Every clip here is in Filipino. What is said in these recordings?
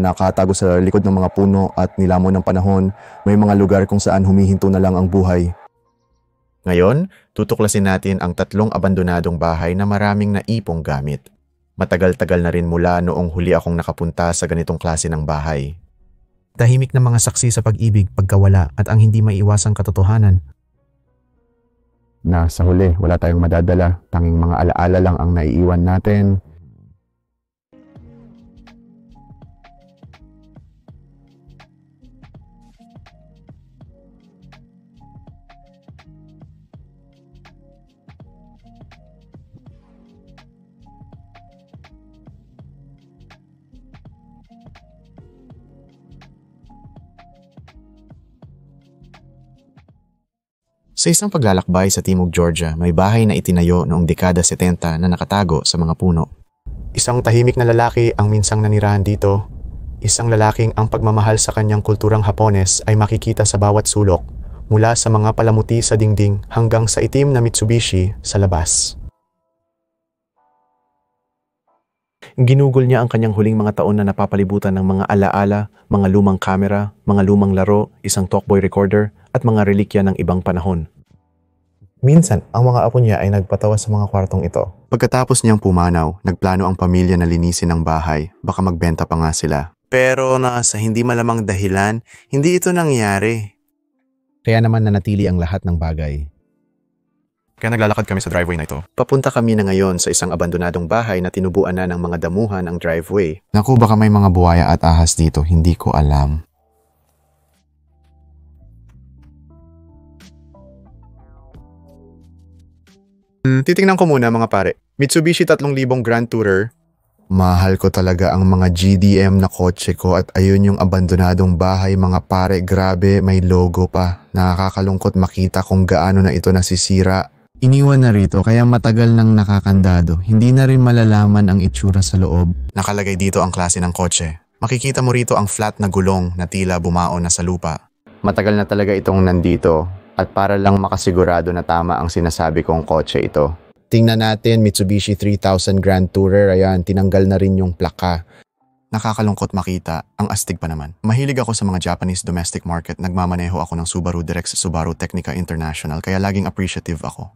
nakatago sa likod ng mga puno at nilamon ng panahon. May mga lugar kung saan humihinto na lang ang buhay. Ngayon, tutuklasin natin ang 3 abandonadong bahay na maraming naipong gamit. Matagal-tagal na rin mula noong huli akong nakapunta sa ganitong klase ng bahay. Tahimik na mga saksi sa pag-ibig, pagkawala at ang hindi maiiwasang katotohanan. Na sa huli, wala tayong madadala. Tanging mga alaala lang ang naiiwan natin. Sa isang paglalakbay sa Timog, Georgia, may bahay na itinayo noong dekada 70 na nakatago sa mga puno. Isang tahimik na lalaki ang minsang nanirahan dito. Isang lalaking ang pagmamahal sa kanyang kulturang Hapones ay makikita sa bawat sulok, mula sa mga palamuti sa dingding hanggang sa itim na Mitsubishi sa labas. Ginugol niya ang kanyang huling mga taon na napapalibutan ng mga alaala, mga lumang kamera, mga lumang laro, isang talkboy recorder, at mga relikya ng ibang panahon. Minsan, ang mga apo niya ay nagpatawa sa mga kwartong ito. Pagkatapos niyang pumanaw, nagplano ang pamilya na linisin ang bahay, baka magbenta pa nga sila. Pero sa hindi malamang dahilan, hindi ito nangyari. Kaya naman nanatili ang lahat ng bagay. Kaya naglalakad kami sa driveway na ito. Papunta kami na ngayon sa isang abandonadong bahay na tinubuan na ng mga damuhan ang driveway. Naku, baka may mga buhaya at ahas dito, hindi ko alam. Titingnan ko muna mga pare. Mitsubishi 3000 Grand Tourer. Mahal ko talaga ang mga GDM na kotse ko at ayun yung abandonadong bahay mga pare, grabe, may logo pa. Nakakalungkot makita kung gaano na ito nasisira. Iniwan na rito kaya matagal nang nakakandado. Hindi na rin malalaman ang itsura sa loob. Nakalagay dito ang klase ng kotse. Makikita mo rito ang flat na gulong na tila bumaon na sa lupa. Matagal na talaga itong nandito at para lang makasigurado na tama ang sinasabi kong kotse ito. Tingnan natin, Mitsubishi 3000 Grand Tourer, ayan, tinanggal na rin yung plaka. Nakakalungkot makita, ang astig pa naman. Mahilig ako sa mga Japanese domestic market, nagmamaneho ako ng Subaru direct sa Subaru Technica International kaya laging appreciative ako.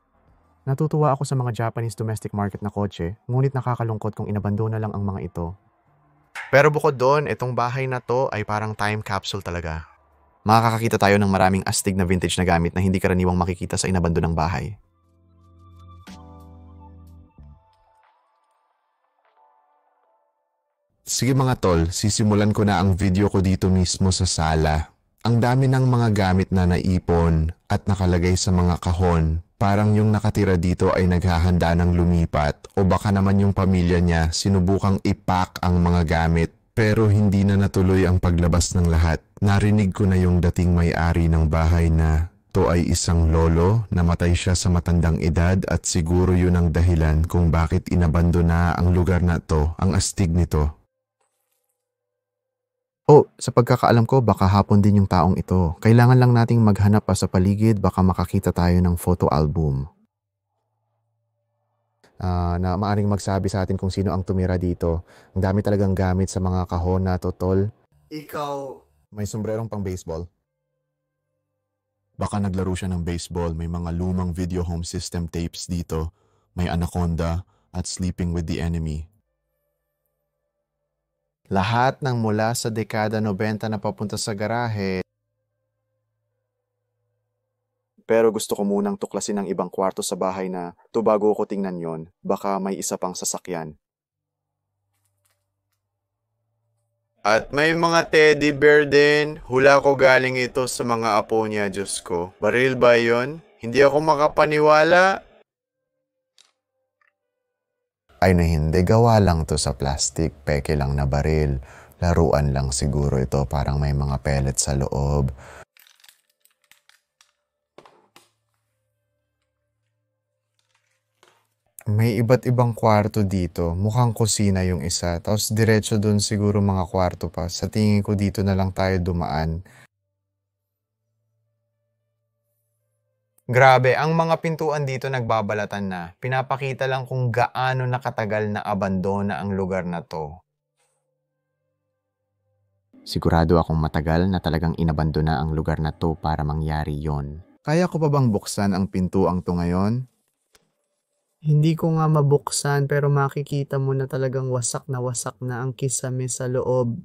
Natutuwa ako sa mga Japanese domestic market na kotse, ngunit nakakalungkot kung inabandona lang ang mga ito. Pero bukod doon, itong bahay na to ay parang time capsule talaga. Makakakita tayo ng maraming astig na vintage na gamit na hindi karaniwang makikita sa inabandonang bahay. Sige mga tol, sisimulan ko na ang video ko dito mismo sa sala. Ang dami ng mga gamit na naipon at nakalagay sa mga kahon. Parang yung nakatira dito ay naghahanda ng lumipat o baka naman yung pamilya niya sinubukang ipack ang mga gamit. Pero hindi na natuloy ang paglabas ng lahat. Narinig ko na yung dating may-ari ng bahay na to ay isang lolo, namatay siya sa matandang edad at siguro yun ang dahilan kung bakit inabandona ang lugar na to, ang astig nito. Oh, sa pagkakaalam ko, baka hapon din yung taong ito. Kailangan lang nating maghanap pa sa paligid, baka makakita tayo ng photo album. Na maaring magsabi sa atin kung sino ang tumira dito. Ang dami talagang gamit sa mga kahon na to, tol. Ikaw, May sombrerong pang baseball. Baka naglaro siya ng baseball. May mga lumang video home system tapes dito. May Anaconda at Sleeping with the Enemy. lahat ng mula sa dekada 90 na papunta sa garahe. Pero gusto ko munang tuklasin ang ibang kwarto sa bahay na to bago ko tingnan yon, baka may isa pang sasakyan. At may mga teddy bear din. Hula ko galing ito sa mga apo niya, Diyos ko. Baril ba yon? Hindi ako makapaniwala. Ay na hindi, gawa lang to sa plastic. Peke lang na baril. Laruan lang siguro ito, parang may mga pellets sa loob. May iba't ibang kwarto dito. Mukhang kusina yung isa. Tapos diretso dun siguro mga kwarto pa. Sa tingin ko dito na lang tayo dumaan. Grabe, ang mga pintuan dito nagbabalatan na. Pinapakita lang kung gaano nakatagal na abandona ang lugar na to. Sigurado akong matagal na talagang inabandona ang lugar na to para mangyari yon. Kaya ko pa bang buksan ang pintuang to ngayon? Hindi ko nga mabuksan pero makikita mo na talagang wasak na ang kisame sa loob.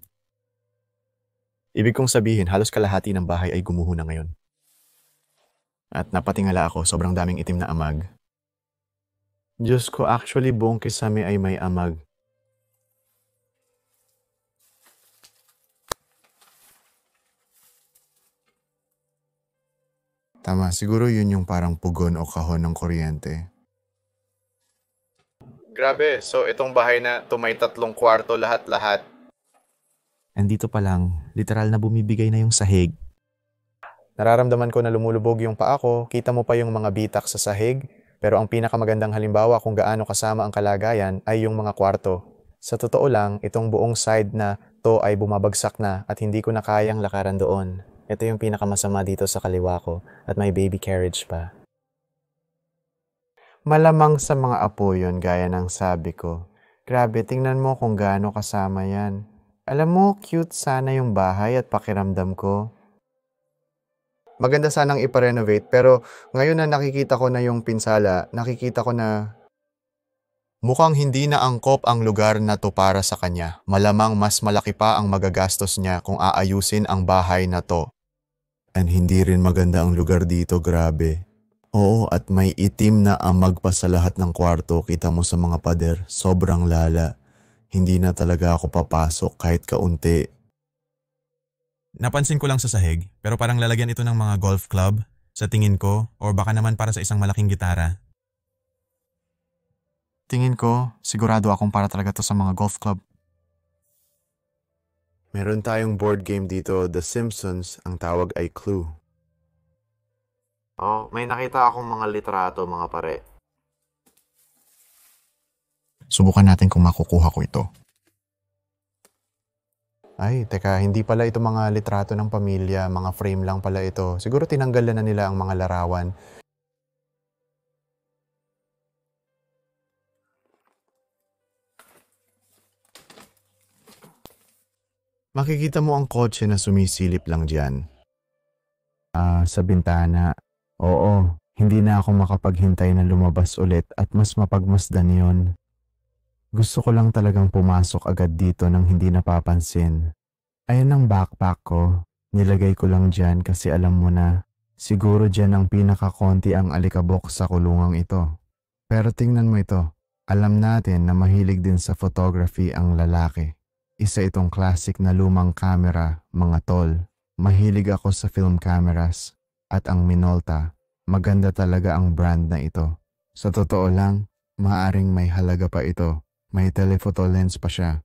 Ibig kong sabihin, halos kalahati ng bahay ay gumuho na ngayon. At napatingala ako, sobrang daming itim na amag. Diyos ko, actually buong kisame ay may amag. Tama, siguro yun yung parang pugon o kahon ng kuryente. Grabe, so itong bahay na to may 3 kwarto lahat-lahat. Andito pa lang, literal na bumibigay na yung sahig. Nararamdaman ko na lumulubog yung paa ko, kita mo pa yung mga bitak sa sahig, pero ang pinakamagandang halimbawa kung gaano kasama ang kalagayan ay yung mga kwarto. Sa totoo lang, itong buong side na to ay bumabagsak na at hindi ko na kayang lakaran doon. Ito yung pinakamasama dito sa kaliwa ko at may baby carriage pa. Malamang sa mga apo yun gaya ng sabi ko. Grabe, tingnan mo kung gaano kasama yan. Alam mo, cute sana yung bahay at pakiramdam ko. Maganda sanang iparenovate pero ngayon na nakikita ko na yung pinsala, nakikita ko na Mukhang hindi na angkop ang lugar na to para sa kanya. Malamang mas malaki pa ang magagastos niya kung aayusin ang bahay na to. And hindi rin maganda ang lugar dito, grabe. Oo, at may itim na amag pa sa lahat ng kwarto, kita mo sa mga pader, sobrang lala. Hindi na talaga ako papasok kahit kaunti. Napansin ko lang sa sahig, pero parang lalagyan ito ng mga golf club, sa tingin ko, or baka naman para sa isang malaking gitara. Tingin ko, sigurado akong para talaga to sa mga golf club. meron tayong board game dito, The Simpsons, ang tawag ay Clue. Oh, may nakita akong mga litrato, mga pare. Subukan natin kung makukuha ko ito. Ay, teka, hindi pala ito mga litrato ng pamilya, mga frame lang pala ito. Siguro tinanggal na nila ang mga larawan. Makikita mo ang kotse na sumisilip lang dyan. Sa bintana. Oo, hindi na ako makapaghintay na lumabas ulit at mas mapagmasdan yon. Gusto ko lang talagang pumasok agad dito nang hindi napapansin. Ayan ang backpack ko. Nilagay ko lang dyan kasi alam mo na, siguro dyan ang pinakakonti ang alikabok sa kulungang ito. Pero tingnan mo ito. Alam natin na mahilig din sa photography ang lalaki. Isa itong classic na lumang camera, mga tol. Mahilig ako sa film cameras. At ang Minolta, maganda talaga ang brand na ito. Sa totoo lang, maaring may halaga pa ito. May telephoto lens pa siya.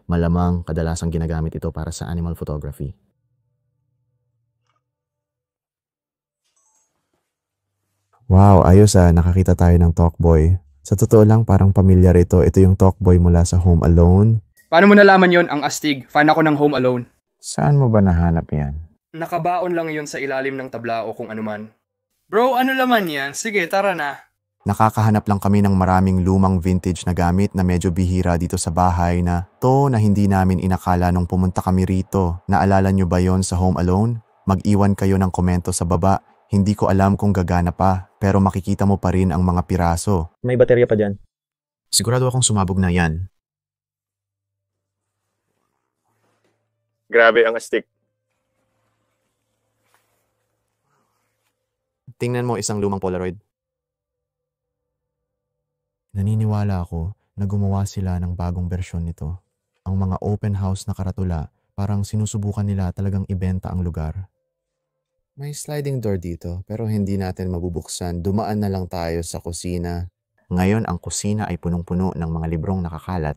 Malamang kadalasang ginagamit ito para sa animal photography. Wow, ayos nakakita tayo ng Talkboy. Sa totoo lang parang pamilyar ito. Ito yung Talkboy mula sa Home Alone. Paano mo nalaman yon ang astig? Fan ako ng Home Alone. Saan mo ba nahanap yan? Nakabaon lang yon sa ilalim ng tabla o kung anuman. Bro, ano laman yan? Sige, tara na. Nakakahanap lang kami ng maraming lumang vintage na gamit na medyo bihira dito sa bahay na hindi namin inakala nung pumunta kami rito. Naalala nyo ba yon sa Home Alone? Mag-iwan kayo ng komento sa baba. Hindi ko alam kung gagana pa, pero makikita mo pa rin ang mga piraso. May baterya pa dyan. Sigurado akong sumabog na yan. Grabe ang astig. Tingnan mo isang lumang Polaroid. Naniniwala ako na gumawa sila ng bagong bersyon nito. Ang mga open house na karatula, parang sinusubukan nila talagang ibenta ang lugar. May sliding door dito pero hindi natin mabubuksan. Dumaan na lang tayo sa kusina. Ngayon ang kusina ay punong-puno ng mga librong nakakalat.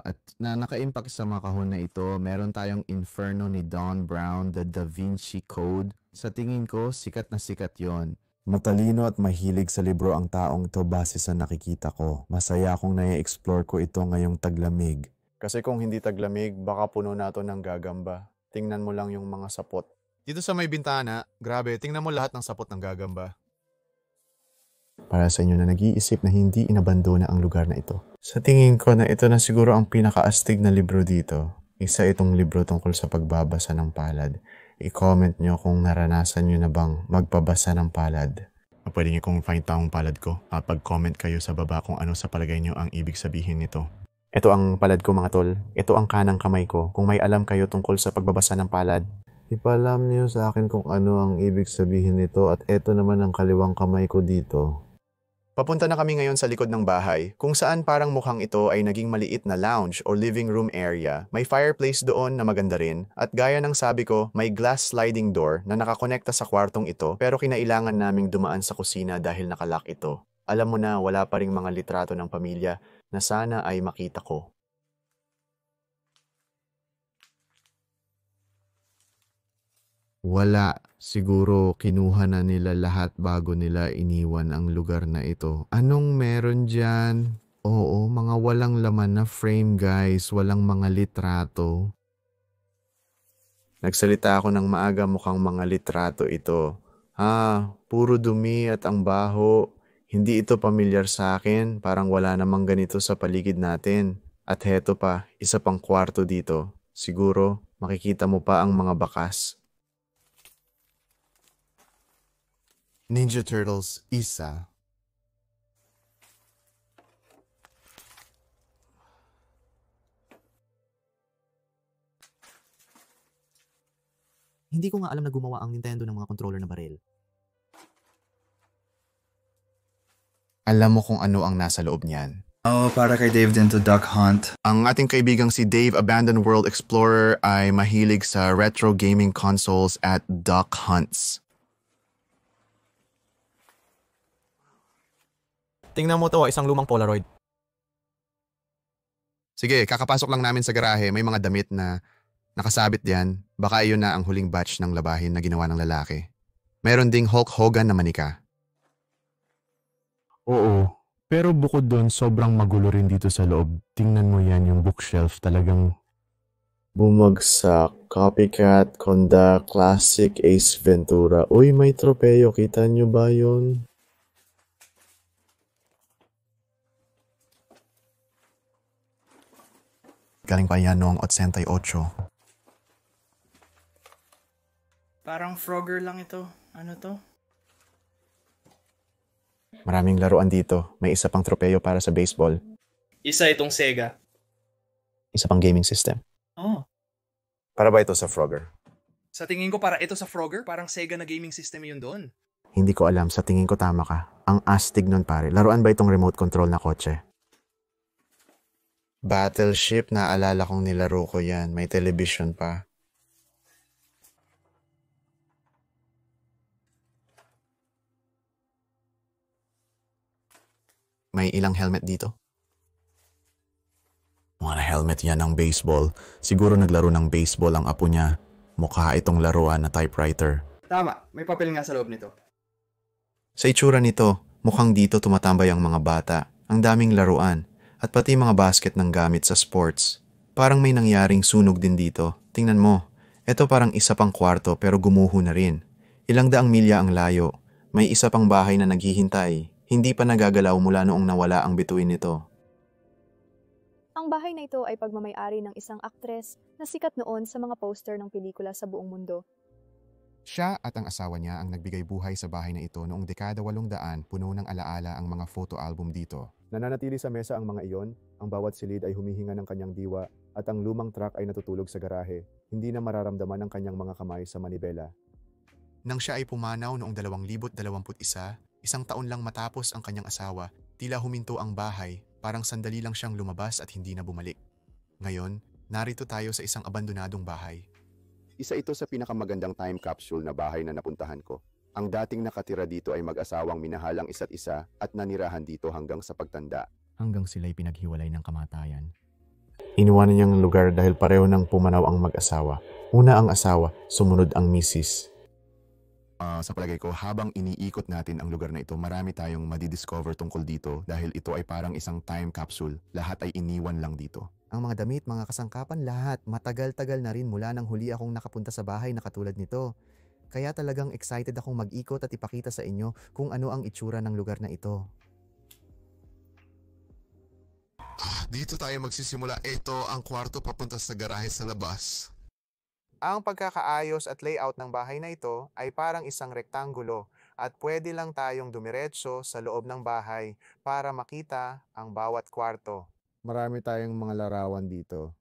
At naka-impact sa mga kahon na ito, meron tayong Inferno ni Don Brown, The Da Vinci Code. Sa tingin ko, sikat na sikat yon. Matalino at mahilig sa libro ang taong ito base sa nakikita ko. Masaya akong na-explore ko ito ngayong taglamig. Kasi kung hindi taglamig, baka puno nato ng gagamba. Tingnan mo lang yung mga sapot. Dito sa may bintana, grabe, tingnan mo lahat ng sapot ng gagamba. Para sa inyo na nag-iisip na hindi inabandona ang lugar na ito. Sa tingin ko na ito na siguro ang pinakaastig na libro dito. Isa itong libro tungkol sa pagbabasa ng palad. I-comment nyo kung naranasan nyo na bang magpabasa ng palad. Pwede nyo kung find taong palad ko. Pag-comment kayo sa baba kung ano sa palagay nyo ang ibig sabihin nito. Ito ang palad ko mga tol. Ito ang kanang kamay ko. Kung may alam kayo tungkol sa pagbabasa ng palad, ipalam niyo sa akin kung ano ang ibig sabihin nito at ito naman ang kaliwang kamay ko dito. Papunta na kami ngayon sa likod ng bahay, kung saan parang mukhang ito ay naging maliit na lounge or living room area. May fireplace doon na maganda rin, at gaya ng sabi ko, may glass sliding door na nakakonekta sa kwartong ito, pero kinailangan naming dumaan sa kusina dahil nakalock ito. Alam mo na wala pa ring mga litrato ng pamilya na sana ay makita ko. Wala. Siguro kinuha na nila lahat bago nila iniwan ang lugar na ito. Anong meron dyan? Oo, mga walang laman na frame guys. Walang mga litrato. Nagsalita ako ng maaga, mukhang mga litrato ito. Puro dumi at ang baho. Hindi ito pamilyar sa akin. Parang wala namang ganito sa paligid natin. At heto pa, isa pang kwarto dito. Siguro makikita mo pa ang mga bakas. Ninja Turtles, isa. Hindi ko nga alam na gumawa ang Nintendo ng mga controller na baril. Alam mo kung ano ang nasa loob niyan. Para kay Dave din to Duck Hunt. Ang ating kaibigang si Dave Abandoned World Explorer ay mahilig sa retro gaming consoles at duck hunts. Tingnan mo to, isang lumang Polaroid. Sige, kakapasok lang namin sa garahe. May mga damit na nakasabit diyan. Baka iyon na ang huling batch ng labahin na ginawa ng lalaki. Meron ding Hulk Hogan na manika. Oo, pero bukod doon sobrang magulo rin dito sa loob. Tingnan mo yan yung bookshelf talagang... Bumagsak, Copycat, Conda, Classic, Ace Ventura. Uy, may tropeyo. Kita nyo ba yun? Galing pa yan noong 88. Parang Frogger lang ito. Ano to? Maraming laruan dito. May isa pang tropeyo para sa baseball. Isa itong Sega. Isa pang gaming system. Oh. Para ba ito sa Frogger? Sa tingin ko para ito sa Frogger, parang Sega na gaming system yun doon. Hindi ko alam. Sa tingin ko tama ka. Ang astig nun pare. Laruan ba itong remote control na kotse? Battleship, naalala kong nilaro ko yan. May television pa. May ilang helmet dito. Mga helmet yan ng baseball. Siguro naglaro ng baseball ang apo niya. Mukha itong laruan na typewriter. Tama, may papel nga sa loob nito. Sa itsura nito, mukhang dito tumatambay ang mga bata. Ang daming laruan. At pati mga basket ng gamit sa sports. Parang may nangyaring sunog din dito. Tingnan mo, ito parang isa pang kwarto pero gumuho na rin. Ilang daang milya ang layo. May isa pang bahay na naghihintay. Hindi pa nagagalaw mula noong nawala ang bituin nito. Ang bahay na ito ay pagmamay-ari ng isang aktres na sikat noon sa mga poster ng pelikula sa buong mundo. Siya at ang asawa niya ang nagbigay buhay sa bahay na ito noong dekada 800, puno ng alaala ang mga photo album dito. Nananatili sa mesa ang mga iyon, ang bawat silid ay humihinga ng kanyang diwa at ang lumang truck ay natutulog sa garahe. Hindi na mararamdaman ang kanyang mga kamay sa manibela. Nang siya ay pumanaw noong 2021, isang taon lang matapos ang kanyang asawa, tila huminto ang bahay, parang sandali lang siyang lumabas at hindi na bumalik. Ngayon, narito tayo sa isang abandonadong bahay. Isa ito sa pinakamagandang time capsule na bahay na napuntahan ko. Ang dating nakatira dito ay mag-asawang minahal ang isa't isa at nanirahan dito hanggang sa pagtanda. Hanggang sila'y pinaghiwalay ng kamatayan. Inuwanan niyang lugar dahil pareho nang pumanaw ang mag-asawa. Una ang asawa, sumunod ang misis. Sa palagay ko, habang iniikot natin ang lugar na ito, marami tayong madidiscover tungkol dito dahil ito ay parang isang time capsule. Lahat ay iniwan lang dito. Ang mga damit, mga kasangkapan, lahat. Matagal-tagal na rin mula nang huli akong nakapunta sa bahay na katulad nito. Kaya talagang excited akong mag-ikot at ipakita sa inyo kung ano ang itsura ng lugar na ito. Dito tayo magsisimula. Ito ang kwarto papunta sa garahe sa labas. Ang pagkakaayos at layout ng bahay na ito ay parang isang rektangulo at pwede lang tayong dumiretso sa loob ng bahay para makita ang bawat kwarto. Marami tayong mga larawan dito.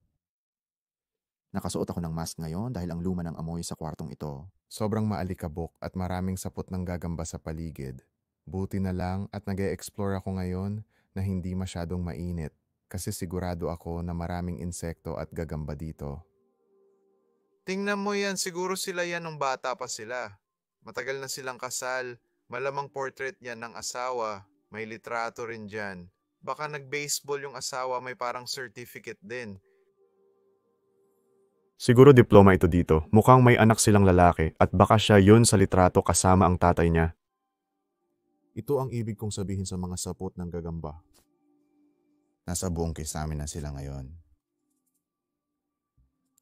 Nakasuot ako ng mask ngayon dahil ang luma ng amoy sa kwartong ito. Sobrang maalikabok at maraming sapot ng gagamba sa paligid. Buti na lang at nag-e-explore ako ngayon na hindi masyadong mainit kasi sigurado ako na maraming insekto at gagamba dito. Tingnan mo yan, siguro sila yan nung bata pa sila. Matagal na silang kasal, malamang portrait yan ng asawa, may litrato rin dyan. Baka nag-baseball yung asawa, may parang certificate din. Siguro diploma ito dito. Mukhang may anak silang lalaki at baka siya yun sa litrato kasama ang tatay niya. Ito ang ibig kong sabihin sa mga sapot ng gagamba. Nasa buong kisame na sila ngayon.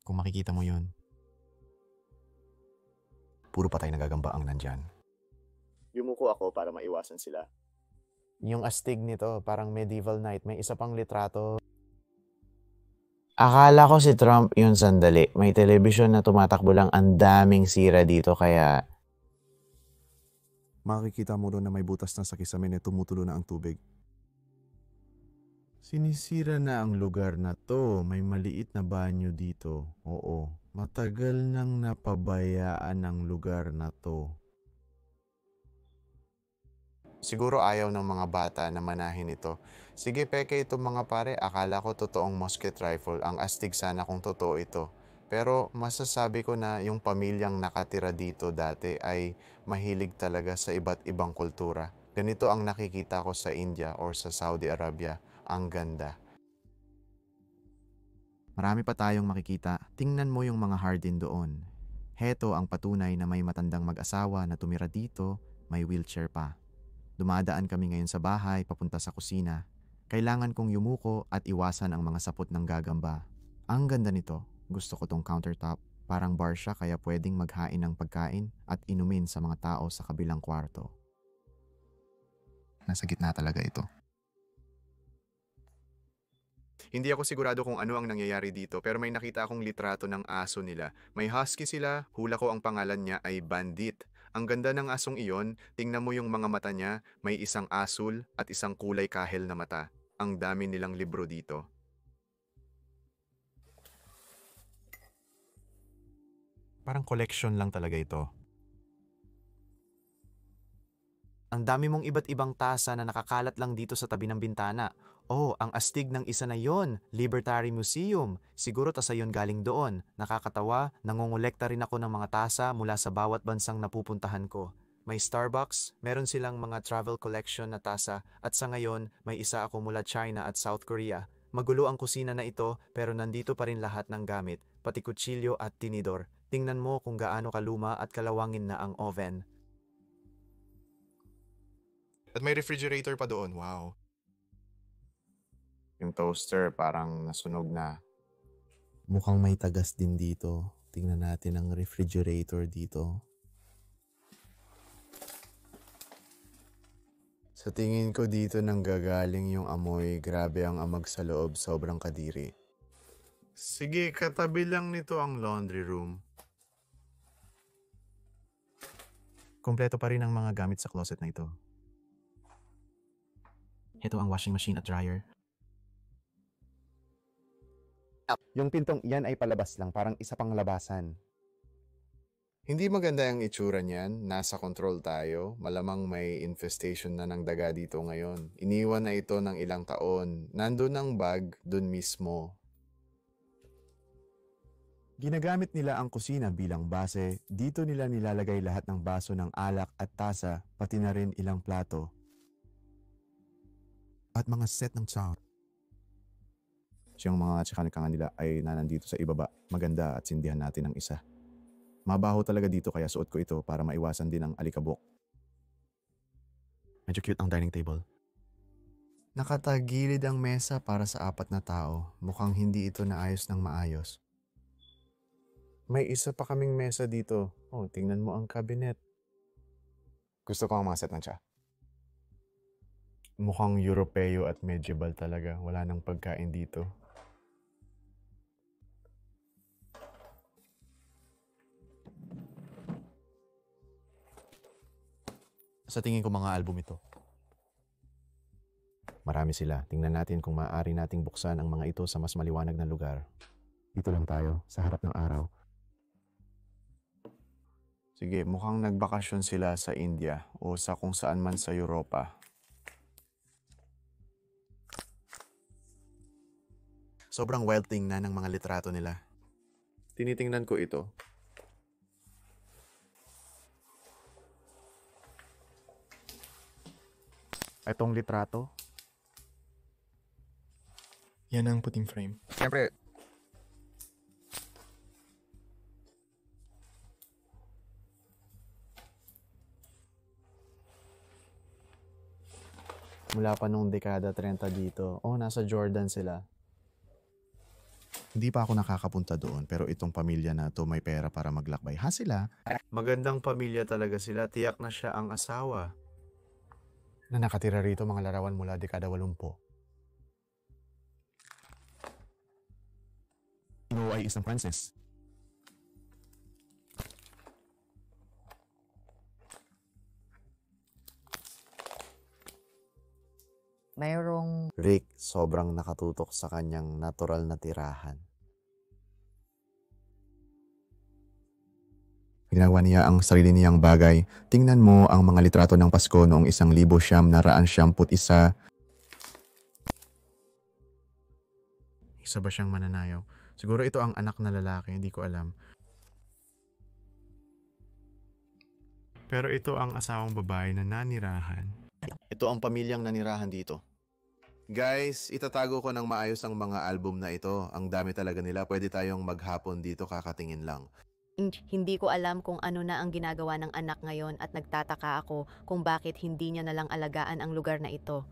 Kung makikita mo yun, puro patay na gagamba ang nandyan. Yumuko ako para maiwasan sila. Yung astig nito, parang medieval knight, may isa pang litrato. Akala ko si Trump yun sandali. May telebisyon na tumatakbo lang, ang daming sira dito kaya... Makikita mo doon na may butas na sa kisame na tumutulo na ang tubig. Sinisira na ang lugar na to. May maliit na banyo dito. Oo, matagal nang napabayaan ang lugar na to. Siguro ayaw ng mga bata na manahin ito. Sige, peke ito mga pare, akala ko totoong musket rifle. Ang astig sana kung totoo ito. Pero masasabi ko na yung pamilyang nakatira dito dati ay mahilig talaga sa iba't ibang kultura. Ganito ang nakikita ko sa India or sa Saudi Arabia. Ang ganda. Marami pa tayong makikita. Tingnan mo yung mga hardin doon. Heto ang patunay na may matandang mag-asawa na tumira dito, may wheelchair pa. Dumadaan kami ngayon sa bahay papunta sa kusina. Kailangan kong yumuko at iwasan ang mga sapot ng gagamba. Ang ganda nito. Gusto ko tong countertop. Parang bar siya kaya pwedeng maghain ng pagkain at inumin sa mga tao sa kabilang kwarto. Nasa gitna talaga ito. Hindi ako sigurado kung ano ang nangyayari dito pero may nakita akong litrato ng aso nila. May husky sila, hula ko ang pangalan niya ay Bandit. Ang ganda ng asong iyon, tingnan mo yung mga mata niya, may isang asul at isang kulay kahel na mata. Ang dami nilang libro dito. Parang collection lang talaga ito. Ang dami mong iba't ibang tasa na nakakalat lang dito sa tabi ng bintana. Oh, ang astig ng isa na yon, Libertary Museum. Siguro tasa yon galing doon. Nakakatawa, nangongolekta rin ako ng mga tasa mula sa bawat bansang napupuntahan ko. May Starbucks, meron silang mga travel collection na tasa at sa ngayon may isa ako mula China at South Korea. Magulo ang kusina na ito pero nandito pa rin lahat ng gamit, pati kutsilyo at tinidor. Tingnan mo kung gaano kaluma at kalawangin na ang oven. At may refrigerator pa doon, wow. Yung toaster parang nasunog na. Mukhang may tagas din dito. Tingnan natin ang refrigerator dito. Sa tingin ko dito nang gagaling yung amoy, grabe ang amag sa loob, sobrang kadiri. Sige, katabi lang nito ang laundry room. Kompleto pa rin ang mga gamit sa closet na ito. Ito ang washing machine at dryer. Yung pintong iyan ay palabas lang, parang isa pang labasan. Hindi maganda ang itsura niyan, nasa control tayo, malamang may infestation na ng daga dito ngayon. Iniwan na ito ng ilang taon, nandun ang bag, dun mismo. Ginagamit nila ang kusina bilang base. Dito nila nilalagay lahat ng baso ng alak at tasa, pati na rin ilang plato. At mga set ng sound. Siyang mga tsikanikanga nila ay nanandito sa ibaba. Maganda at sindihan natin ang isa. Mabaho talaga dito kaya suot ko ito para maiwasan din ang alikabok. Medyo cute ang dining table. Nakatagilid ang mesa para sa 4 na tao. Mukhang hindi ito naayos ng maayos. May isa pa kaming mesa dito. Oh, tingnan mo ang cabinet. Gusto ko ang mga set ng tsa. Mukhang Europeo at medieval talaga. Wala nang pagkain dito. Sa tingin ko mga album ito. Marami sila. Tingnan natin kung maaari nating buksan ang mga ito sa mas maliwanag na lugar. Dito lang tayo, sa harap ng araw. Sige, mukhang nagbakasyon sila sa India o sa kung saan man sa Europa. Sobrang wild tingnan ng mga litrato nila. Tinitingnan ko ito. Itong litrato. Yan ang puting frame. Siyempre, Mula pa nung dekada 30 dito. Oh, nasa Jordan sila. Hindi pa ako nakakapunta doon pero itong pamilya na to may pera para maglakbay. Ha sila? Magandang pamilya talaga sila. Tiyak na siya ang asawa. Na nakatira rito mga larawan mula dekada 80. Ito ay isang Francis. Mayroong Rick, sobrang nakatutok sa kanyang natural na tirahan. Ginawa niya ang sarili niyang bagay. Tingnan mo ang mga litrato ng Pasko noong 1991. Isa ba siyang mananayaw? Siguro ito ang anak na lalaki, hindi ko alam. Pero ito ang asawang babae na nanirahan. Ito ang pamilyang nanirahan dito. Guys, itatago ko ng maayos ang mga album na ito. Ang dami talaga nila. Pwede tayong maghapon dito kakatingin lang. Hindi ko alam kung ano na ang ginagawa ng anak ngayon at nagtataka ako kung bakit hindi niya nalang alagaan ang lugar na ito.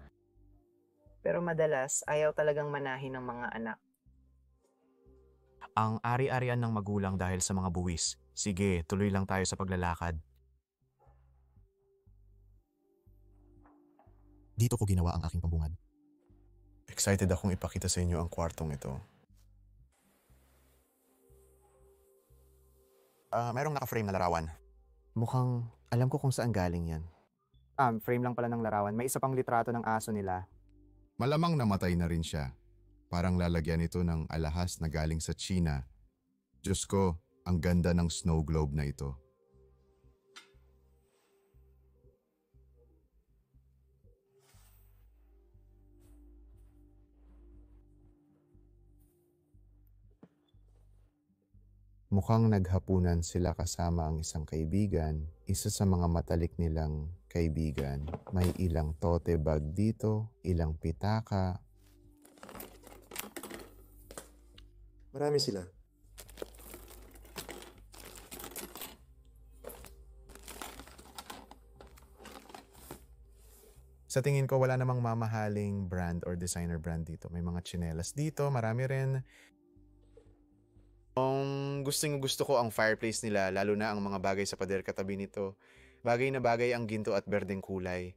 pero madalas ayaw talagang manahin ng mga anak. Ang ari-arian ng magulang dahil sa mga buwis. Sige, tuloy lang tayo sa paglalakad. Dito ko ginawa ang aking pambungad. Excited akong ipakita sa inyo ang kwartong ito. Mayroong naka-frame na larawan. Mukhang alam ko kung saan galing yan. Frame lang pala ng larawan. May isa pang litrato ng aso nila. Malamang namatay na rin siya. Parang lalagyan ito ng alahas na galing sa China. Diyos ko, ang ganda ng snow globe na ito. Mukhang naghapunan sila kasama ang isang kaibigan, isa sa mga matalik nilang kaibigan. May ilang tote bag dito, ilang pitaka. Marami sila. Sa tingin ko, wala namang mamahaling brand or designer brand dito. May mga tsinelas dito, marami rin. Gusto ko ang fireplace nila, lalo na ang mga bagay sa pader katabi nito. Bagay na bagay ang ginto at berdeng kulay.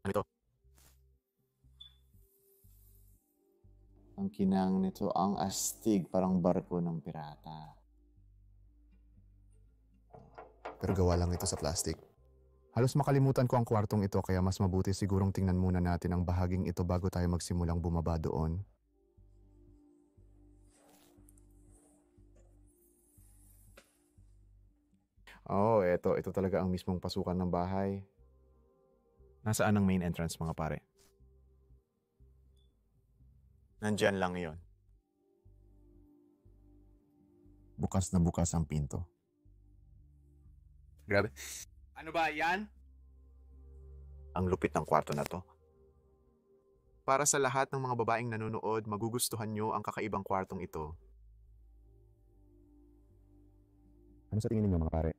Ano ito? Ang kinang nito, ang astig, parang barko ng pirata. Pero gawa lang ito sa plastic. Halos makalimutan ko ang kwartong ito kaya mas mabuti sigurong tingnan muna natin ang bahaging ito bago tayo magsimulang bumaba doon. Ito talaga ang mismong pasukan ng bahay. Nasaan ang main entrance, mga pare? Nandyan lang yon. Bukas na bukas ang pinto. Grabe. Ano ba yan? Ang lupit ng kwarto na to. Para sa lahat ng mga babaeng nanonood, magugustuhan nyo ang kakaibang kwartong ito. Ano sa tingin ninyo, mga pare?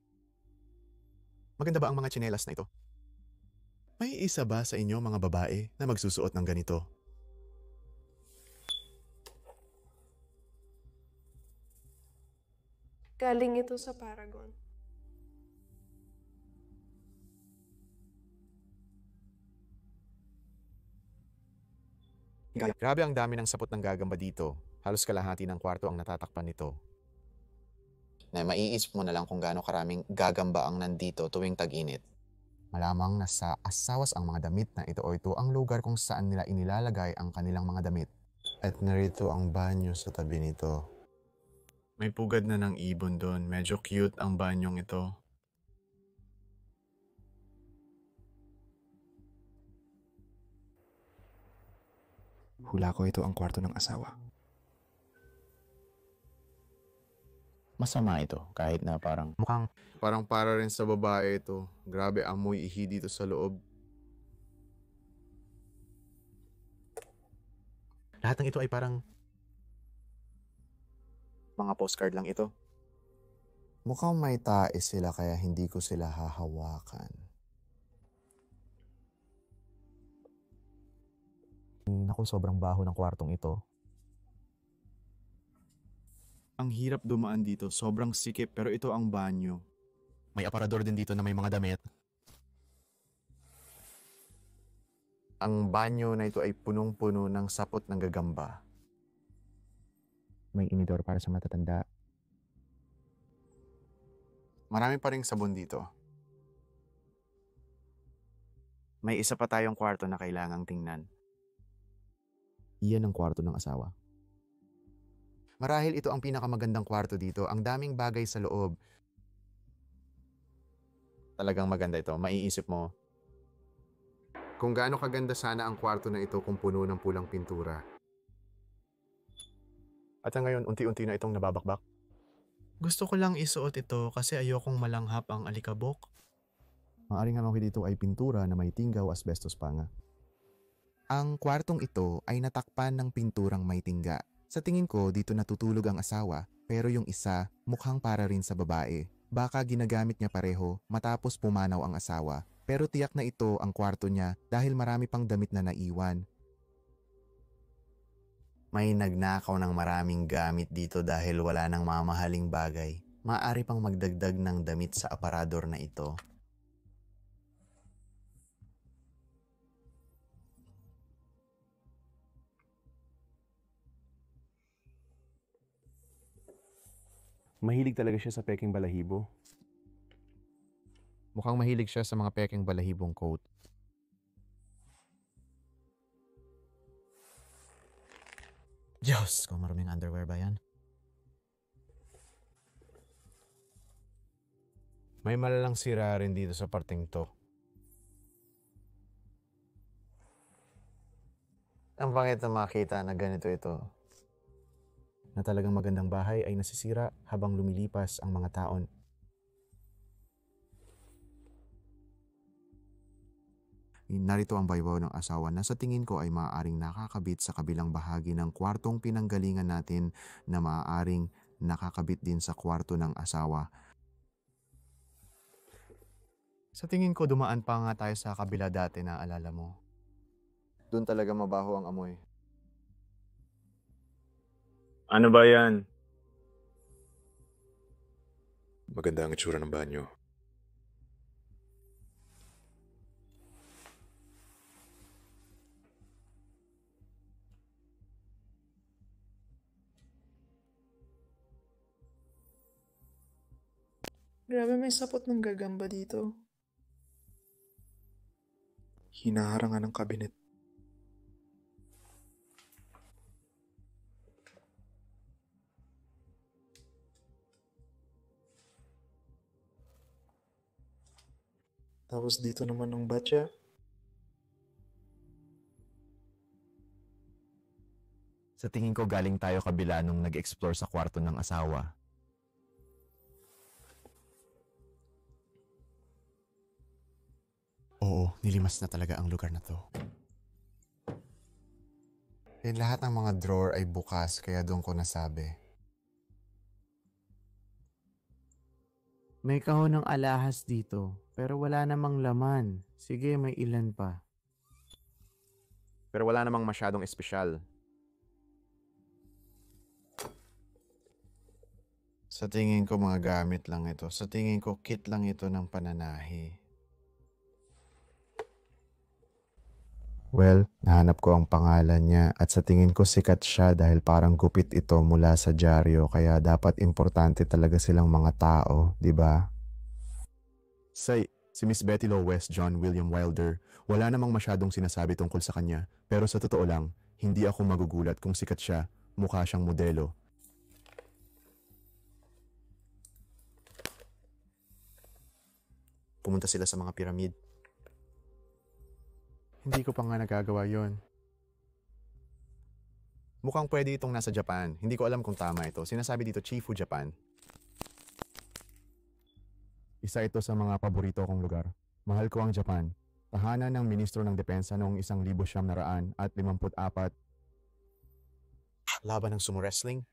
Maganda ba ang mga tsinelas na ito? May isa ba sa inyo, mga babae, na magsusuot ng ganito? Galing ito sa Paragon. Grabe ang dami ng sapot ng gagamba dito. Halos kalahati ng kwarto ang natatakpan nito. Na maiisip mo na lang kung gaano karaming gagamba ang nandito tuwing tag-init. Malamang nasa asawas ang mga damit na ito o ito ang lugar kung saan nila inilalagay ang kanilang mga damit. At narito ang banyo sa tabi nito. May pugad na ng ibon doon. Medyo cute ang banyong ito. Hula ko ito ang kwarto ng asawa. Masama ito, kahit na parang... Parang para rin sa babae ito. Grabe, amoy ihi dito sa loob. Lahat ng ito ay parang... mga postcard lang ito. Mukhang may tae sila kaya hindi ko sila hahawakan. Naku, sobrang baho ng kwartong ito. Ang hirap dumaan dito, sobrang sikip pero ito ang banyo. May aparador din dito na may mga damit. Ang banyo na ito ay punong-puno ng sapot ng gagamba. May inidor para sa matatanda. Marami pa ring sabon dito. May isa pa tayong kwarto na kailangang tingnan. Iyan ang kwarto ng asawa. Marahil ito ang pinakamagandang kwarto dito. Ang daming bagay sa loob. Talagang maganda ito. Maiisip mo. Kung gaano kaganda sana ang kwarto na ito kung puno ng pulang pintura. At ngayon, unti-unti na itong nababakbak. Gusto ko lang isuot ito kasi ayokong malanghap ang alikabok. Maaring ang dito ay pintura na may tinggaw asbestos pa nga. Ang kwartong ito ay natakpan ng pinturang may tingga. Sa tingin ko, dito natutulog ang asawa, pero yung isa mukhang para rin sa babae. Baka ginagamit niya pareho matapos pumanaw ang asawa. Pero tiyak na ito ang kwarto niya dahil marami pang damit na naiwan. May nagnakaw ng maraming gamit dito dahil wala nang mamahaling bagay. Maaari pang magdagdag ng damit sa aparador na ito. Mahilig talaga siya sa peking balahibo. Mukhang mahilig siya sa mga peking balahibong coat. Diyos, kung maruming underwear ba yan? May malalang sira rin dito sa parteng to. Ang pangit na makita na ganito ito. Na talagang magandang bahay ay nasisira habang lumilipas ang mga taon. Narito ang baybaw ng asawa na sa tingin ko ay maaaring nakakabit sa kabilang bahagi ng kwartong pinanggalingan natin na maaaring nakakabit din sa kwarto ng asawa. Sa tingin ko dumaan pa nga tayo sa kabila dati na alala mo. Doon talaga mabaho ang amoy. Ano ba yan? Maganda ang itsura ng banyo. Grabe, may sapot ng gagamba dito. Hinaharangan ng kabinet. Tapos dito naman ng batya. Sa tingin ko galing tayo kabila nung nag-explore sa kwarto ng asawa. Oo, nilimas na talaga ang lugar na to. Lahat ng mga drawer ay bukas kaya doon ko nasabi. May kahon ng alahas dito, pero wala namang laman. Sige, may ilan pa. Pero wala namang masyadong espesyal. Sa tingin ko mga gamit lang ito. Sa tingin ko kit lang ito ng pananahi. Well, nahanap ko ang pangalan niya at sa tingin ko sikat siya dahil parang gupit ito mula sa dyaryo kaya dapat importante talaga silang mga tao, di ba? Si Miss Betty Lou West John William Wilder, wala namang masyadong sinasabi tungkol sa kanya pero sa totoo lang, hindi ako magugulat kung sikat siya, mukha siyang modelo. Pumunta sila sa mga piramid. Hindi ko pa nga nagagawa yon. Mukhang pwede itong nasa Japan. Hindi ko alam kung tama ito. Sinasabi dito Chifu, Japan. Isa ito sa mga paborito kong lugar. Mahal ko ang Japan. Tahanan ng Ministro ng Depensa noong 1954. Laban ng sumo wrestling.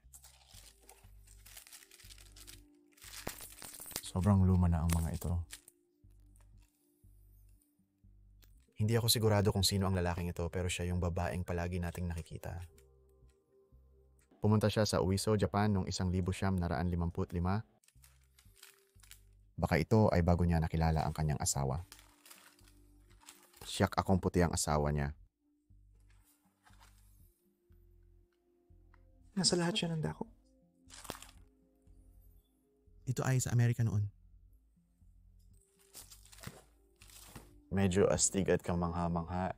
Sobrang luma na ang mga ito. Hindi ako sigurado kung sino ang lalaking ito pero siya yung babaeng palagi nating nakikita. Pumunta siya sa Uiso, Japan noong 1955. Baka ito ay bago niya nakilala ang kanyang asawa. Siyak akong puti ang asawa niya. Nasa lahat siya ng dako. Ito ay sa Amerika noon. Medyo astig at kamangha-mangha.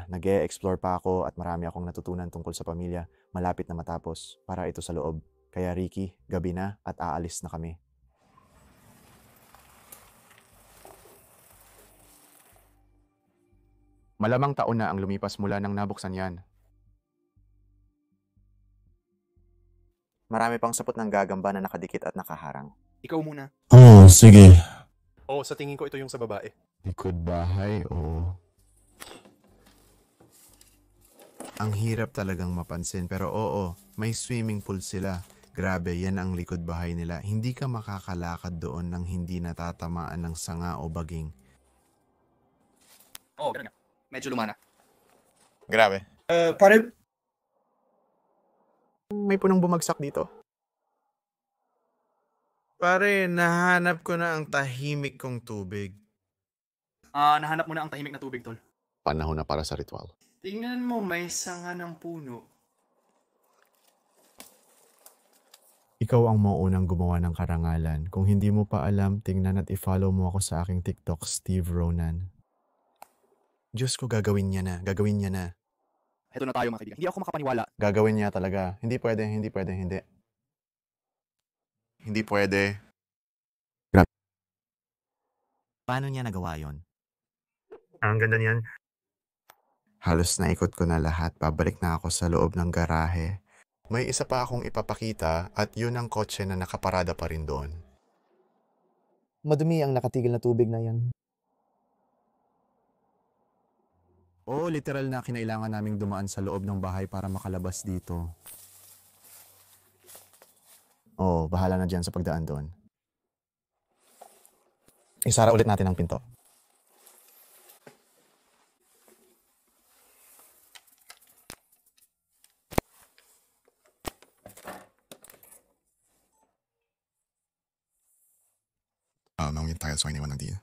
Nag-e-explore pa ako at marami akong natutunan tungkol sa pamilya. Malapit na matapos para ito sa loob. Kaya Ricky, gabi na at aalis na kami. Malamang taon na ang lumipas mula nang nabuksan yan. Marami pang sapot ng gagamba na nakadikit at nakaharang. Ikaw muna. Sige. Sa tingin ko ito yung sa babae. Likod bahay o... Ang hirap talagang mapansin pero oo, may swimming pool sila. Grabe, yan ang likod bahay nila. Hindi ka makakalakad doon nang hindi natatamaan ng sanga o baging. Ganun nga. Medyo lumana. Grabe. Pare, May punong bumagsak dito. Pare, nahanap ko na ang tahimik kong tubig. nahanap mo na ang tahimik na tubig, tol. Panahon na para sa ritual. Tingnan mo, may sanga ng puno. Ikaw ang mauunang gumawa ng karangalan. Kung hindi mo pa alam, tingnan at i-follow mo ako sa aking TikTok, Steve Ronan. Diyos ko, gagawin niya na. Gagawin niya na. Heto na tayo mga kaibigan. Hindi ako makapaniwala. Gagawin niya talaga. Hindi pwede. Hindi pwede. Paano niya nagawa yon? Ang ganda niyan. Halos naikot ko na lahat. Pabalik na ako sa loob ng garahe. May isa pa akong ipapakita at yun ang kotse na nakaparada pa rin doon. Madumi ang nakatigil na tubig na yan. Literal na kinailangan naming dumaan sa loob ng bahay para makalabas dito. Bahala na dyan sa pagdaan doon. Isara ulit natin ang pinto. Naungin tayo so iniwan ng diya.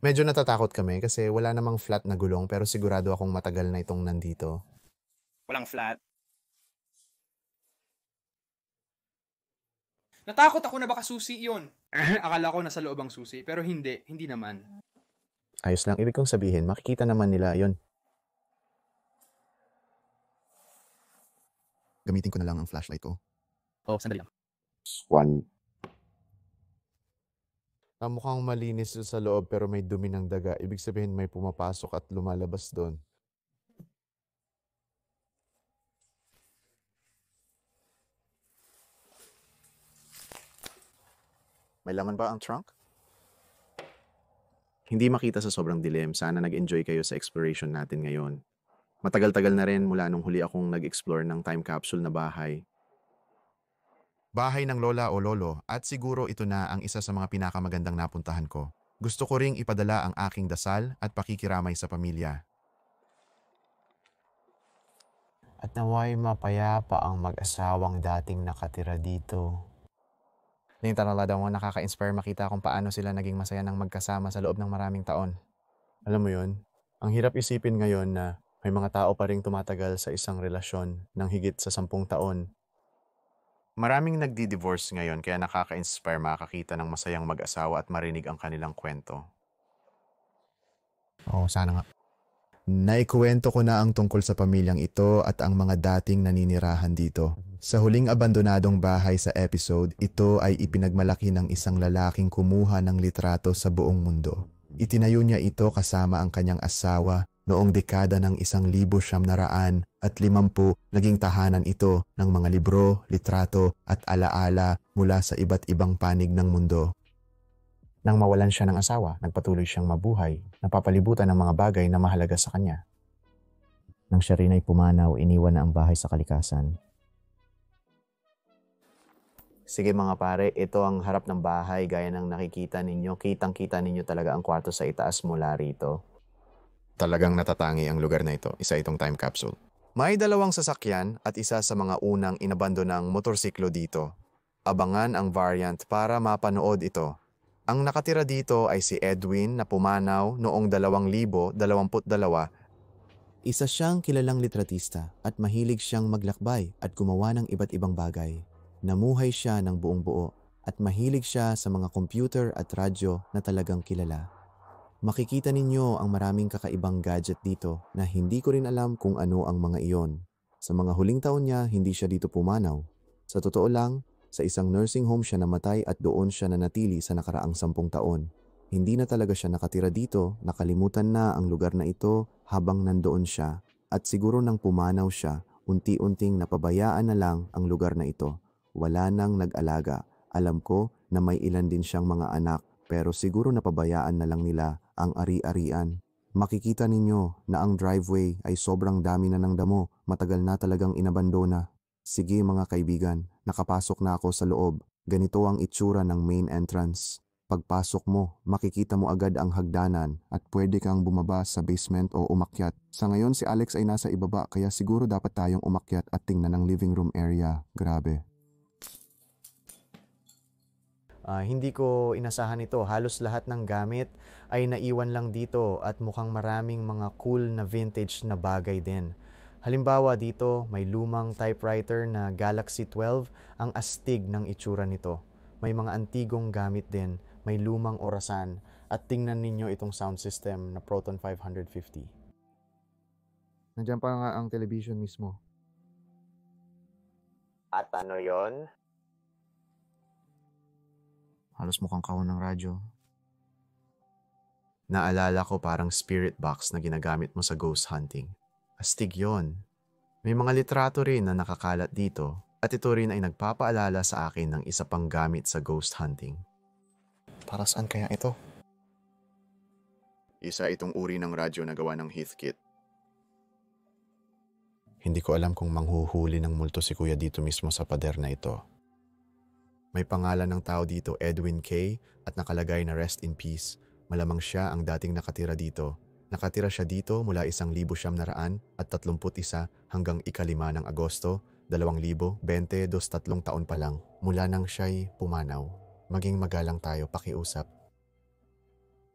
Medyo natatakot kami kasi wala namang flat na gulong pero sigurado akong matagal na itong nandito. Walang flat. Natakot ako na baka susi yun. Akala ko nasa loob ang susi, pero hindi. Hindi naman. Ayos lang. Ibig kong sabihin, makikita naman nila yon. Gamitin ko na lang ang flashlight ko. Sandali lang. One. Mukhang malinis sa loob pero may dumi ng daga. Ibig sabihin may pumapasok at lumalabas doon. May laman ba ang trunk? Hindi makita sa sobrang dilim. Sana nag-enjoy kayo sa exploration natin ngayon. Matagal-tagal na rin mula nung huli akong nag-explore ng time capsule na bahay. Bahay ng lola o lolo at siguro ito na ang isa sa mga pinakamagandang napuntahan ko. Gusto ko ring ipadala ang aking dasal at pakikiramay sa pamilya. At naway mapayapa ang mag-asawang dating nakatira dito. Literal daw nakaka-inspire makita kung paano sila naging masaya ng magkasama sa loob ng maraming taon. Alam mo yun, ang hirap isipin ngayon na may mga tao pa ring tumatagal sa isang relasyon ng higit sa 10 taon. Maraming nagdi-divorce ngayon kaya nakaka-inspire makakita ng masayang mag-asawa at marinig ang kanilang kwento. Oo, sana nga. Naikuwento ko na ang tungkol sa pamilyang ito at ang mga dating naninirahan dito. Sa huling abandonadong bahay sa episode, ito ay ipinagmalaki ng isang lalaking kumuha ng litrato sa buong mundo. Itinayo niya ito kasama ang kanyang asawa noong dekada ng 1950 naging tahanan ito ng mga libro, litrato at alaala mula sa iba't ibang panig ng mundo. Nang mawalan siya ng asawa, nagpatuloy siyang mabuhay, napapalibutan ng mga bagay na mahalaga sa kanya. Nang siya rin ay pumanaw, iniwan na ang bahay sa kalikasan. Sige mga pare, ito ang harap ng bahay gaya ng nakikita ninyo. Kitang-kita ninyo talaga ang kwarto sa itaas mula rito. Talagang natatangi ang lugar na ito. Isa itong time capsule. May 2 sasakyan at isa sa mga unang inabandonang motorsiklo dito. Abangan ang variant para mapanood ito. Ang nakatira dito ay si Edwin na pumanaw noong 2022. Isa siyang kilalang litratista at mahilig siyang maglakbay at gumawa ng iba't ibang bagay. Namuhay siya ng buong buo at mahilig siya sa mga computer at radyo na talagang kilala. Makikita ninyo ang maraming kakaibang gadget dito na hindi ko rin alam kung ano ang mga iyon. Sa mga huling taon niya, hindi siya dito pumanaw. Sa totoo lang, sa isang nursing home siya namatay at doon siya nanatili sa nakaraang 10 taon. Hindi na talaga siya nakatira dito, nakalimutan na ang lugar na ito habang nandoon siya. At siguro nang pumanaw siya, unti-unting napabayaan na lang ang lugar na ito. Wala nang nag-alaga. Alam ko na may ilan din siyang mga anak pero siguro napabayaan na lang nila ang ari-arian. Makikita ninyo na ang driveway ay sobrang dami na ng damo, matagal na talagang inabandona. Sige mga kaibigan, nakapasok na ako sa loob. Ganito ang itsura ng main entrance. Pagpasok mo, makikita mo agad ang hagdanan at pwede kang bumaba sa basement o umakyat. Sa ngayon si Alex ay nasa ibaba kaya siguro dapat tayong umakyat at tingnan ang living room area. Grabe. Hindi ko inasahan ito. Halos lahat ng gamit ay naiwan lang dito at mukhang maraming mga cool na vintage na bagay din. Halimbawa dito, may lumang typewriter na Galaxy 12, ang astig ng itsura nito. May mga antigong gamit din, may lumang orasan, at tingnan ninyo itong sound system na Proton 550. Nandiyan pa nga ang television mismo. At ano yon? Halos mukhang kahon ng radyo. Naalala ko parang spirit box na ginagamit mo sa ghost hunting. Astig yon. May mga litrato rin na nakakalat dito at ito rin ay nagpapaalala sa akin ng isa pang gamit sa ghost hunting. Para saan kaya ito? Isa itong uri ng radyo na gawa ng Heathkit. Hindi ko alam kung manghuhuli ng multo si Kuya dito mismo sa pader na ito. May pangalan ng tao dito, Edwin K. at nakalagay na rest in peace. Malamang siya ang dating nakatira dito. Nakatira siya dito mula 1931 hanggang 5 ng Agosto, 2020, 23 taon pa lang. Mula nang siya'y pumanaw. Maging magalang tayo, pakiusap.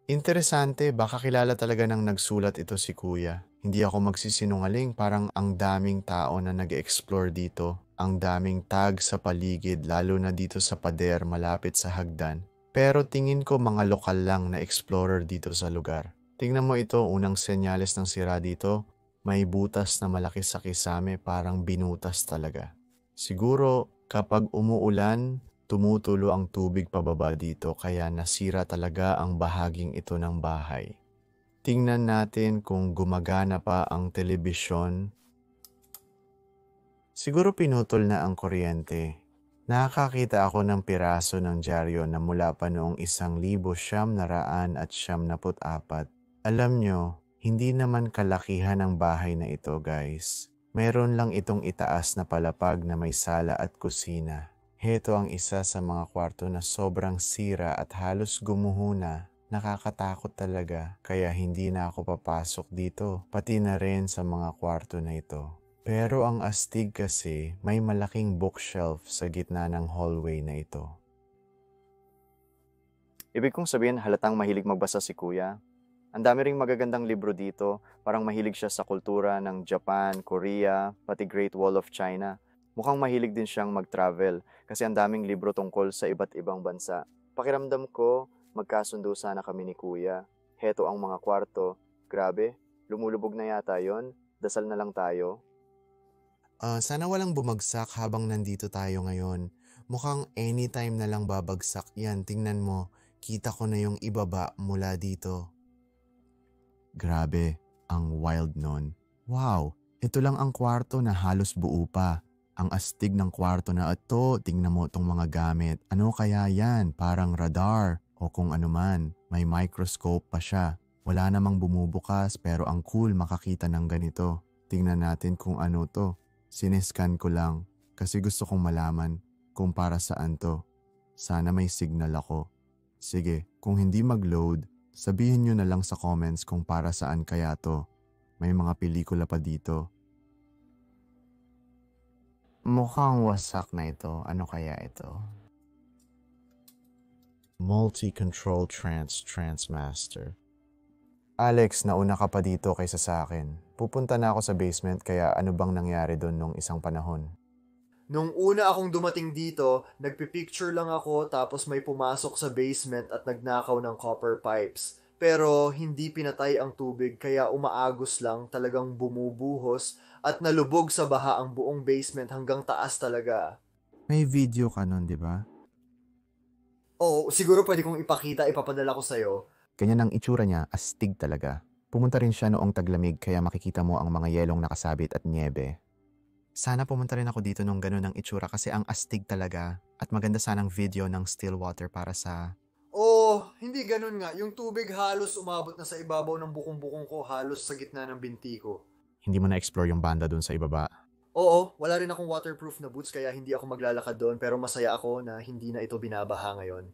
Interesante, baka kilala talaga ng nagsulat ito si Kuya. Hindi ako magsisinungaling, parang ang daming tao na nag-explore dito. Ang daming tag sa paligid, lalo na dito sa pader malapit sa hagdan. Pero tingin ko mga lokal lang na explorer dito sa lugar. Tingnan mo ito, unang senyales ng sira dito. May butas na malaki sa kisame, parang binutas talaga. Siguro kapag umuulan, tumutulo ang tubig pababa dito kaya nasira talaga ang bahaging ito ng bahay. Tingnan natin kung gumagana pa ang telebisyon. Siguro pinutol na ang kuryente. Nakakita ako ng piraso ng dyaryo na mula pa noong 1974. Alam nyo, hindi naman kalakihan ang bahay na ito guys. Meron lang itong itaas na palapag na may sala at kusina. Heto ang isa sa mga kwarto na sobrang sira at halos gumuho na. Nakakatakot talaga kaya hindi na ako papasok dito, pati na rin sa mga kwarto na ito. Pero ang astig kasi may malaking bookshelf sa gitna ng hallway na ito. Ibig kong sabihin halatang mahilig magbasa si Kuya. Ang dami ring magagandang libro dito, parang mahilig siya sa kultura ng Japan, Korea, pati Great Wall of China. Mukhang mahilig din siyang mag-travel kasi ang daming libro tungkol sa iba't ibang bansa. Pakiramdam ko, magkasundo sana kami ni Kuya. Heto ang mga kwarto. Grabe, lumulubog na yata yon. Dasal na lang tayo. Sana walang bumagsak habang nandito tayo ngayon. Mukhang anytime na lang babagsak yan. Tingnan mo, kita ko na yung ibaba mula dito. Grabe, ang wild nun. Wow, ito lang ang kwarto na halos buo pa. Ang astig ng kwarto na ito, tingnan mo itong mga gamit. Ano kaya yan? Parang radar o kung ano man. May microscope pa siya. Wala namang bumubukas pero ang cool makakita ng ganito. Tingnan natin kung ano to. Sinescan ko lang kasi gusto kong malaman kung para saan to. Sana may signal ako. Sige, kung hindi mag-load, sabihin nyo na lang sa comments kung para saan kaya to. May mga pelikula pa dito. Mukhang wasak na ito. Ano kaya ito? Multi-control Transmaster. Alex, nauna ka pa dito kaysa sa akin. Pupunta na ako sa basement kaya ano bang nangyari doon nung isang panahon? Nung una akong dumating dito, nagpipicture lang ako tapos may pumasok sa basement at nagnakaw ng copper pipes. Pero hindi pinatay ang tubig kaya umaagos lang, talagang bumubuhos at nalubog sa baha ang buong basement hanggang taas talaga. May video ka nun, di ba? Oo, siguro pwede kong ipakita, ipapadala ko sa'yo. Ganyan ang itsura niya, astig talaga. Pumunta rin siya noong taglamig kaya makikita mo ang mga yelong nakasabit at niebe. Sana pumunta rin ako dito nung ganun ang itsura kasi ang astig talaga at maganda sanang video ng still water para sa... Hindi ganun nga. Yung tubig halos umabot na sa ibabaw ng bukong-bukong ko, halos sa gitna ng binti ko. Hindi mo na-explore yung banda doon sa ibaba? Oo, wala rin akong waterproof na boots kaya hindi ako maglalakad doon pero masaya ako na hindi na ito binabaha ngayon.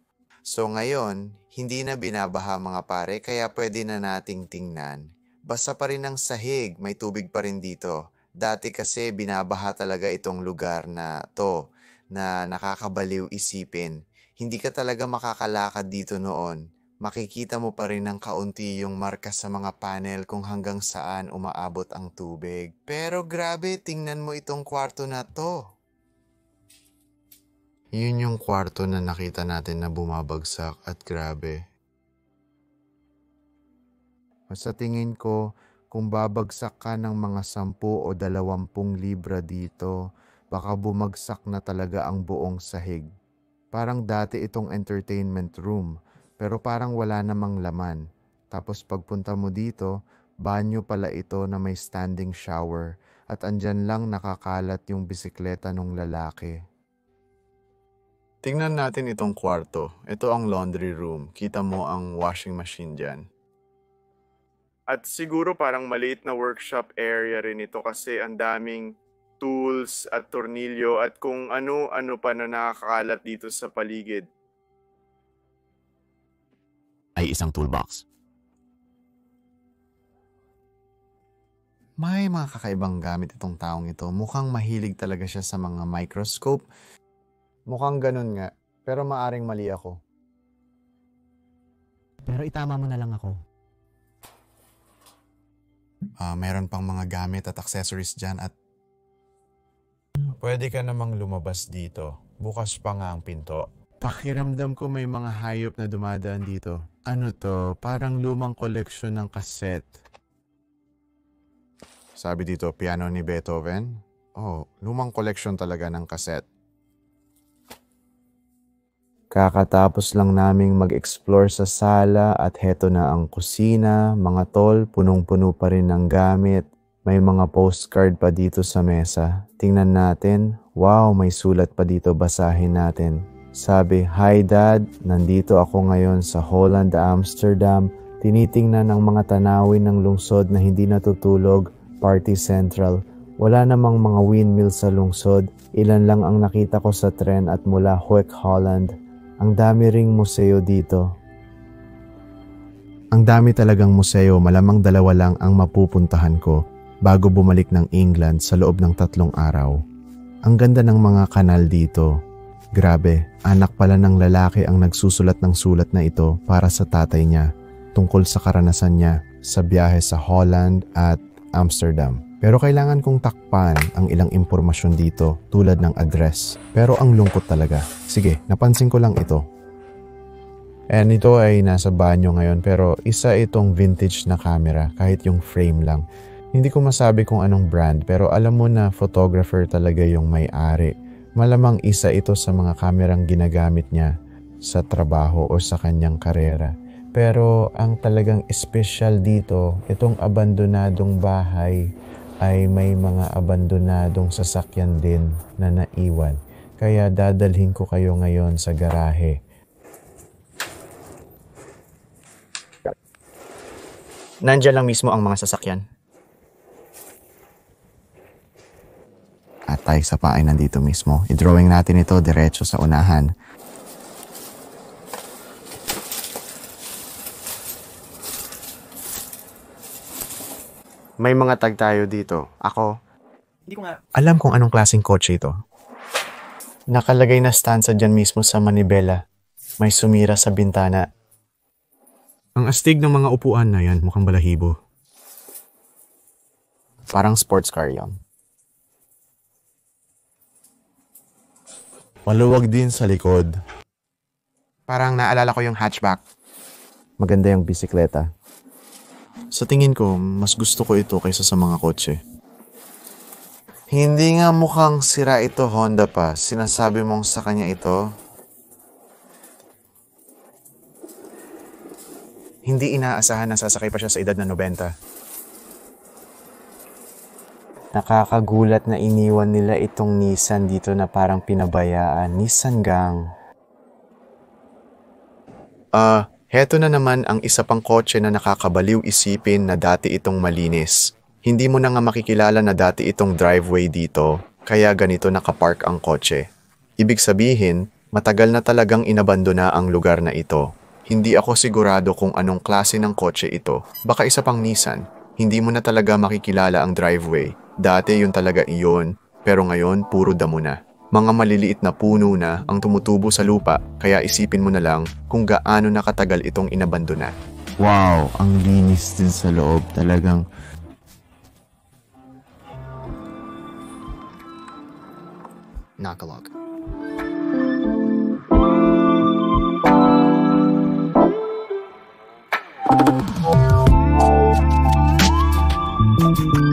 So ngayon, hindi na binabaha mga pare kaya pwede na nating tingnan. Basa pa rin ang sahig, may tubig pa rin dito. Dati kasi binabaha talaga itong lugar na to na nakakabaliw isipin. Hindi ka talaga makakalakad dito noon. Makikita mo pa rin ng kaunti yung marka sa mga panel kung hanggang saan umaabot ang tubig. Pero grabe, tingnan mo itong kwarto na to. Yun yung kwarto na nakita natin na bumabagsak at grabe. Sa tingin ko, kung babagsak ka ng mga 10 o 20 libra dito, baka bumagsak na talaga ang buong sahig. Parang dati itong entertainment room, pero parang wala namang laman. Tapos pagpunta mo dito, banyo pala ito na may standing shower at andyan lang nakakalat yung bisikleta ng lalaki. Tingnan natin itong kwarto. Ito ang laundry room. Kita mo ang washing machine dyan. At siguro parang maliit na workshop area rin ito kasi ang daming tools at tornilyo at kung ano-ano pa na nakakalat dito sa paligid. Ay isang toolbox. May mga kakaibang gamit itong taong ito. Mukhang mahilig talaga siya sa mga microscope. Mukhang ganun nga, pero maaring mali ako. Pero itama mo na lang ako. Meron pang mga gamit at accessories dyan at pwede ka namang lumabas dito. Bukas pa nga ang pinto. Pakiramdam ko may mga hayop na dumadaan dito. Ano to? Parang lumang koleksyon ng cassette. Sabi dito, piano ni Beethoven. Oh, lumang koleksyon talaga ng cassette. Kakatapos lang naming mag-explore sa sala at heto na ang kusina, mga tol, punong-puno pa rin ng gamit. May mga postcard pa dito sa mesa. Tingnan natin. Wow, may sulat pa dito, basahin natin. Sabi, "Hi Dad, nandito ako ngayon sa Holland, Amsterdam. Tinitingnan ang mga tanawin ng lungsod na hindi natutulog, Party Central. Wala namang mga windmill sa lungsod. Ilan lang ang nakita ko sa tren at mula Hoek, Holland. Ang dami ring museo dito." Ang dami talagang museo, malamang 2 lang ang mapupuntahan ko bago bumalik ng England sa loob ng 3 araw. Ang ganda ng mga kanal dito. Grabe, anak pala ng lalaki ang nagsusulat ng sulat na ito para sa tatay niya tungkol sa karanasan niya sa biyahe sa Holland at Amsterdam. Pero kailangan kong takpan ang ilang impormasyon dito tulad ng address. Pero ang lungkot talaga. Sige, napansin ko lang ito. And ito ay nasa banyo ngayon pero isa itong vintage na camera kahit yung frame lang. Hindi ko masabi kung anong brand pero alam mo na photographer talaga yung may-ari. Malamang isa ito sa mga kamerang ginagamit niya sa trabaho o sa kanyang karera. Pero ang talagang espesyal dito, itong abandonadong bahay ay may mga abandonadong sasakyan din na naiwan. Kaya dadalhin ko kayo ngayon sa garahe. Nandiyan lang mismo ang mga sasakyan. At tayo sa pa ay nandito mismo. I-drawing natin ito diretso sa unahan. May mga tag tayo dito. Ako. Hindi ko nga. Alam kung anong klaseng kotse ito. Nakalagay na stanza dyan mismo sa manibela. May sumira sa bintana. Ang astig ng mga upuan na yan, mukhang balahibo. Parang sports car yan. Maluwag din sa likod. Parang naalala ko yung hatchback. Maganda yung bisikleta. Sa tingin ko, mas gusto ko ito kaysa sa mga kotse. Hindi nga mukhang sira ito, Honda pa. Sinasabi mong sa kanya ito? Hindi inaasahan na sasakay pa siya sa edad na 90. Nakakagulat na iniwan nila itong Nissan dito na parang pinabayaan. Nissan gang. Heto na naman ang isa pang kotse na nakakabaliw isipin na dati itong malinis. Hindi mo na nga makikilala na dati itong driveway dito, kaya ganito nakapark ang kotse. Ibig sabihin, matagal na talagang inabandona ang lugar na ito. Hindi ako sigurado kung anong klase ng kotse ito. Baka isa pang Nissan. Hindi mo na talaga makikilala ang driveway. Dati yun talaga iyon, pero ngayon puro damo na. Mga maliliit na puno na ang tumutubo sa lupa, kaya isipin mo na lang kung gaano nakatagal itong inabandona. Wow, ang linis din sa loob. Talagang Nakalog. Thank you.